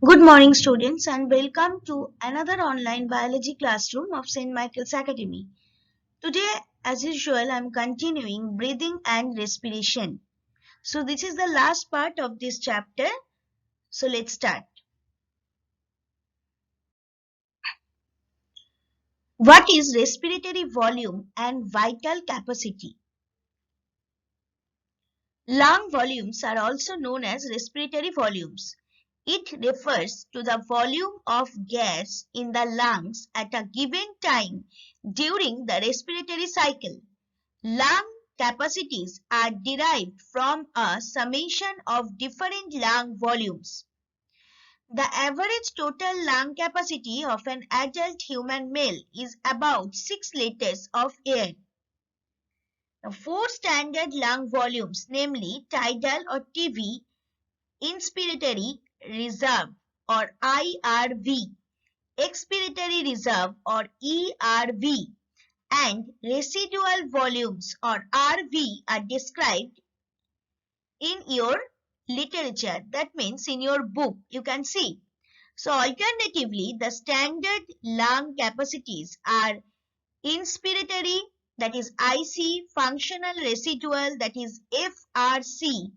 Good morning, students, and welcome to another online biology classroom of St. Michael's Academy. Today, as usual, I'm continuing breathing and respiration. So, this is the last part of this chapter. So, let's start. What is respiratory volume and vital capacity? Lung volumes are also known as respiratory volumes. It refers to the volume of gas in the lungs at a given time during the respiratory cycle. Lung capacities are derived from a summation of different lung volumes. The average total lung capacity of an adult human male is about 6 liters of air. Now, four standard lung volumes, namely tidal or TV, inspiratory reserve or IRV, expiratory reserve or ERV, and residual volumes or RV are described in your literature. That means in your book you can see. So alternatively, the standard lung capacities are inspiratory, that is IC, functional residual, that is FRC,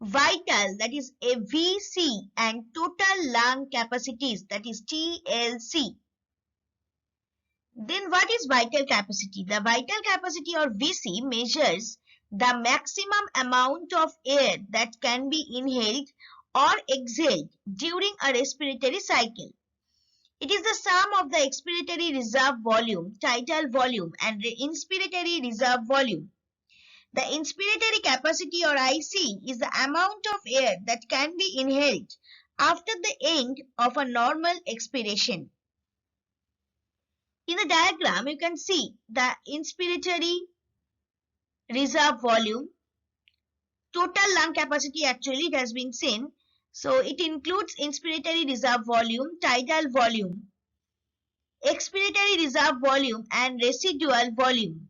vital, that is a VC, and total lung capacities, that is TLC. Then what is vital capacity? The vital capacity or VC measures the maximum amount of air that can be inhaled or exhaled during a respiratory cycle. It is the sum of the expiratory reserve volume, tidal volume, and the inspiratory reserve volume. The inspiratory capacity or IC is the amount of air that can be inhaled after the end of a normal expiration. In the diagram, you can see the inspiratory reserve volume, total lung capacity actually it has been seen. So it includes inspiratory reserve volume, tidal volume, expiratory reserve volume, and residual volume.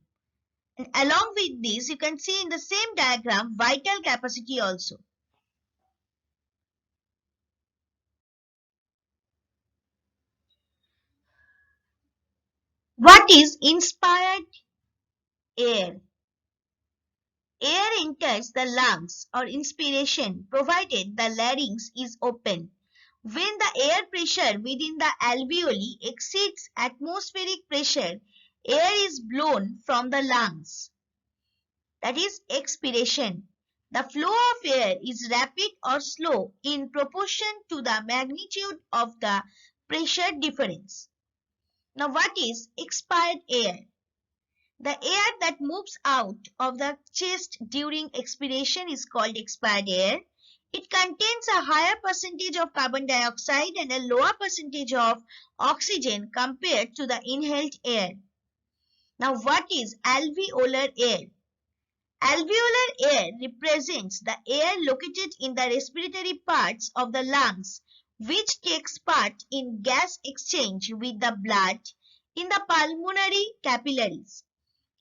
And along with this, you can see in the same diagram vital capacity also. What is inspired air? Air enters the lungs or inspiration provided the larynx is open. When the air pressure within the alveoli exceeds atmospheric pressure, air is blown from the lungs. That is expiration. The flow of air is rapid or slow in proportion to the magnitude of the pressure difference. Now, what is expired air? The air that moves out of the chest during expiration is called expired air. It contains a higher percentage of carbon dioxide and a lower percentage of oxygen compared to the inhaled air. Now, what is alveolar air? Alveolar air represents the air located in the respiratory parts of the lungs, which takes part in gas exchange with the blood in the pulmonary capillaries.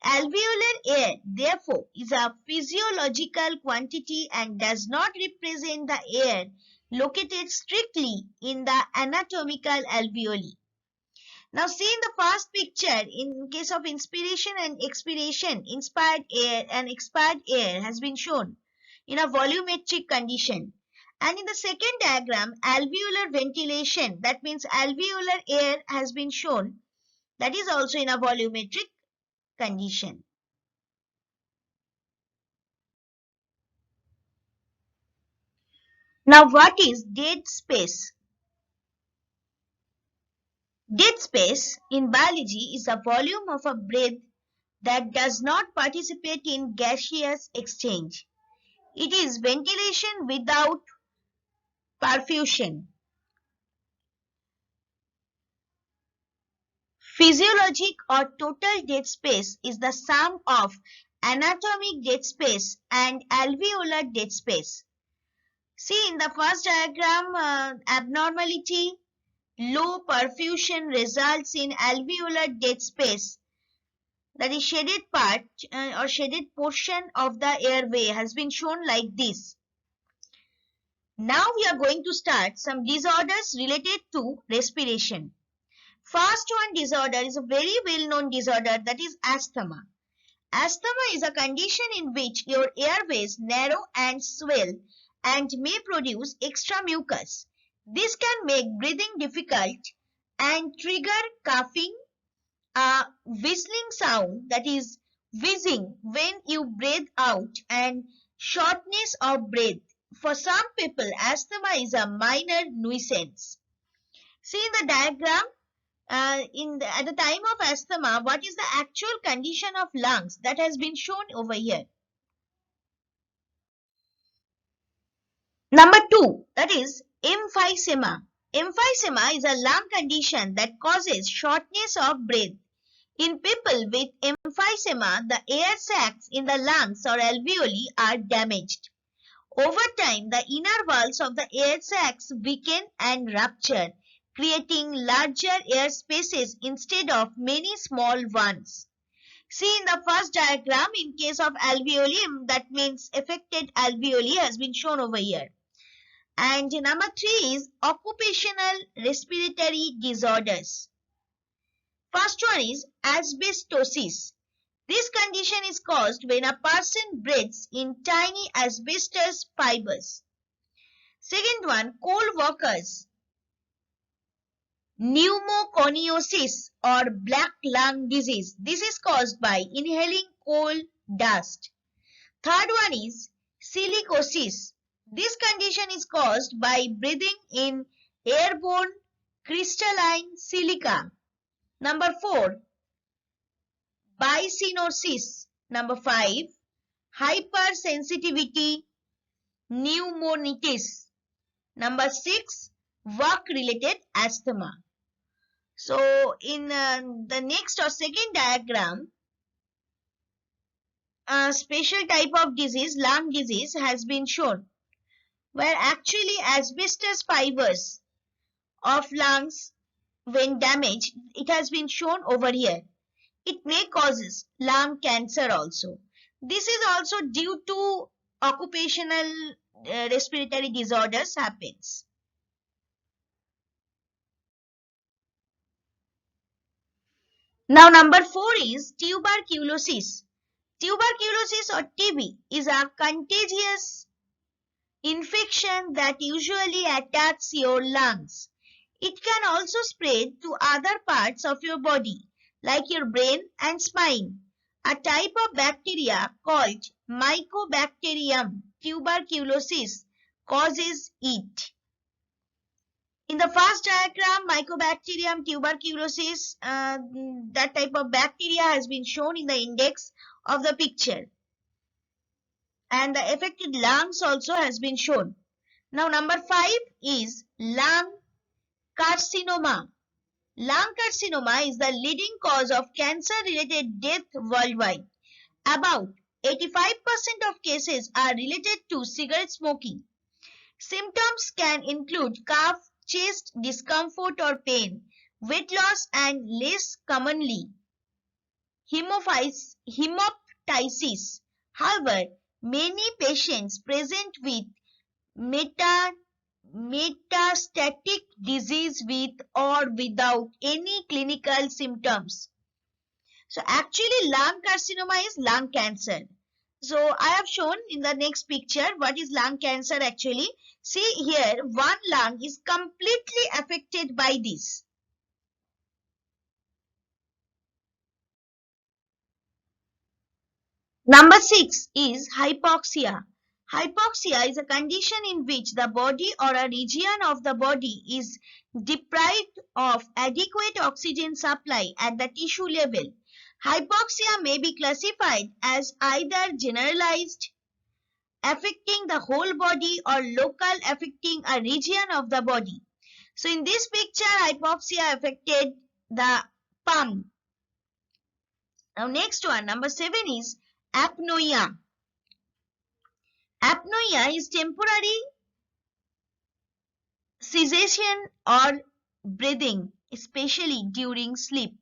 Alveolar air, therefore, is a physiological quantity and does not represent the air located strictly in the anatomical alveoli. Now, see in the first picture, in case of inspiration and expiration, inspired air and expired air has been shown in a volumetric condition. And in the second diagram, alveolar ventilation, that means alveolar air has been shown, that is also in a volumetric condition. Now, what is dead space? Dead space in biology is the volume of a breath that does not participate in gaseous exchange. It is ventilation without perfusion. Physiologic or total dead space is the sum of anatomic dead space and alveolar dead space. See in the first diagram, abnormality, low perfusion results in alveolar dead space. That is shaded part or shaded portion of the airway has been shown like this. Now we are going to start some disorders related to respiration. First one disorder is a very well-known disorder, that is asthma. Asthma is a condition in which your airways narrow and swell and may produce extra mucus. This can make breathing difficult and trigger coughing, a whistling sound, that is wheezing when you breathe out, and shortness of breath. For some people, asthma is a minor nuisance. See in the diagram, at the time of asthma, what is the actual condition of lungs that has been shown over here. Number 2, that is emphysema. Emphysema is a lung condition that causes shortness of breath. In people with emphysema, the air sacs in the lungs or alveoli are damaged. Over time, the inner walls of the air sacs weaken and rupture, creating larger air spaces instead of many small ones. See in the first diagram, in case of alveoli, that means affected alveoli has been shown over here. And number 3 is occupational respiratory disorders. First one is asbestosis. This condition is caused when a person breathes in tiny asbestos fibers. Second one, coal workers. Pneumoconiosis or black lung disease. This is caused by inhaling coal dust. Third one is silicosis. This condition is caused by breathing in airborne crystalline silica. Number 4, bicyanosis. Number 5, hypersensitivity pneumonitis. Number 6, work-related asthma. So, in the next or second diagram, a special type of disease, lung disease, has been shown, where actually asbestos fibers of lungs, when damaged, it has been shown over here. It may cause lung cancer also. This is also due to occupational respiratory disorders happens. Now number 4 is tuberculosis. Tuberculosis or TB is a contagious infection that usually attacks your lungs. It can also spread to other parts of your body, like your brain and spine. A type of bacteria called Mycobacterium tuberculosis causes it. In the first diagram, Mycobacterium tuberculosis, that type of bacteria has been shown in the index of the picture. And the affected lungs also has been shown. Now number 5 is lung carcinoma. Lung carcinoma is the leading cause of cancer-related death worldwide. About 85% of cases are related to cigarette smoking. Symptoms can include cough, chest discomfort or pain, weight loss, and less commonly, hemoptysis. However, many patients present with metastatic disease with or without any clinical symptoms. So actually lung carcinoma is lung cancer. So I have shown in the next picture what is lung cancer actually. See here, one lung is completely affected by this. Number 6 is hypoxia. Hypoxia is a condition in which the body or a region of the body is deprived of adequate oxygen supply at the tissue level. Hypoxia may be classified as either generalized, affecting the whole body, or local, affecting a region of the body. So in this picture, hypoxia affected the palm. Now next one, number 7 is apnoea. Apnoea is temporary cessation or breathing, especially during sleep.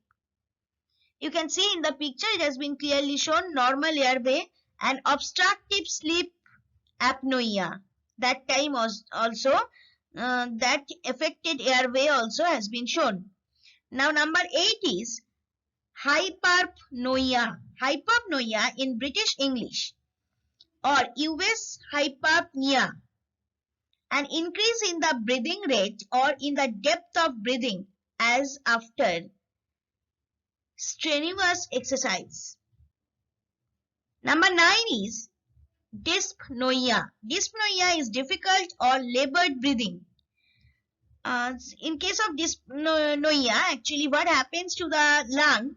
You can see in the picture it has been clearly shown normal airway and obstructive sleep apnoea. That time also that affected airway also has been shown. Now number 8 is hyperpnoea. Hyperpnoea in British English or US hyperpnea, an increase in the breathing rate or in the depth of breathing as after strenuous exercise. Number 9 is dyspnoea. Dyspnoea is difficult or labored breathing. In case of dyspnoea, actually what happens to the lung,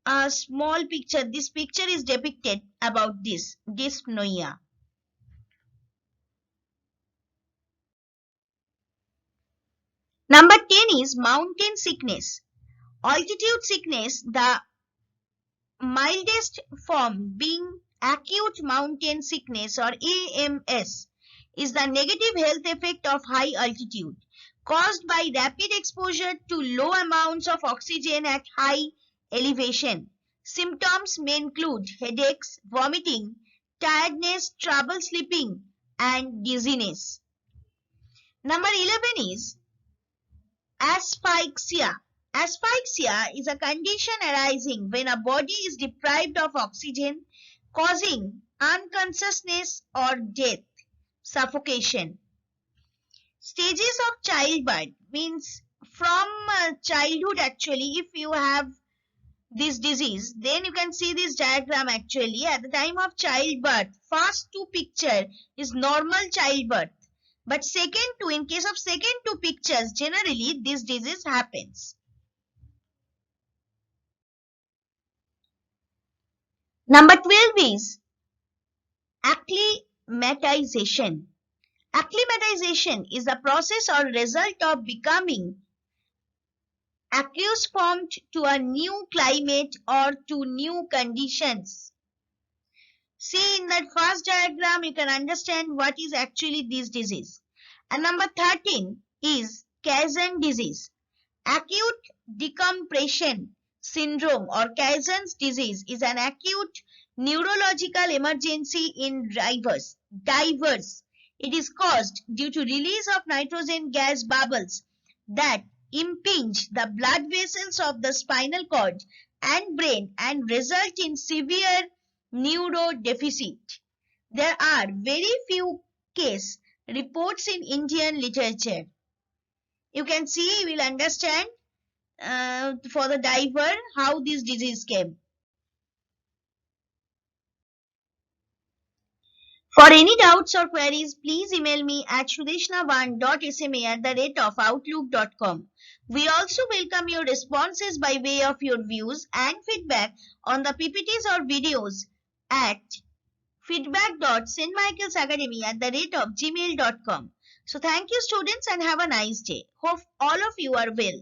a small picture, this picture is depicted about this dyspnoea. Number 10 is mountain sickness. Altitude sickness, the mildest form being acute mountain sickness or AMS, is the negative health effect of high altitude caused by rapid exposure to low amounts of oxygen at high elevation. Symptoms may include headaches, vomiting, tiredness, trouble sleeping, and dizziness. Number 11 is asphyxia. Asphyxia is a condition arising when a body is deprived of oxygen, causing unconsciousness or death, suffocation. Stages of childbirth means from childhood, actually, if you have this disease, then you can see this diagram. Actually, at the time of childbirth, first two picture is normal childbirth, but second two, in case of second two pictures, generally this disease happens. Number 12 is acclimatization. Acclimatization is the process or result of becoming accustomed to a new climate or to new conditions. See, in that first diagram, you can understand what is actually this disease. And number 13 is Kazan disease. Acute decompression syndrome or Kazan's disease is an acute neurological emergency in divers. It is caused due to release of nitrogen gas bubbles that impinge the blood vessels of the spinal cord and brain and result in severe neurodeficit. There are very few case reports in Indian literature. You can see, you will understand for the diver how this disease came. For any doubts or queries, please email me at sudeshnavan.sma@outlook.com. We also welcome your responses by way of your views and feedback on the PPTs or videos at feedback.stmichaelsacademy@gmail.com. So thank you students and have a nice day. Hope all of you are well.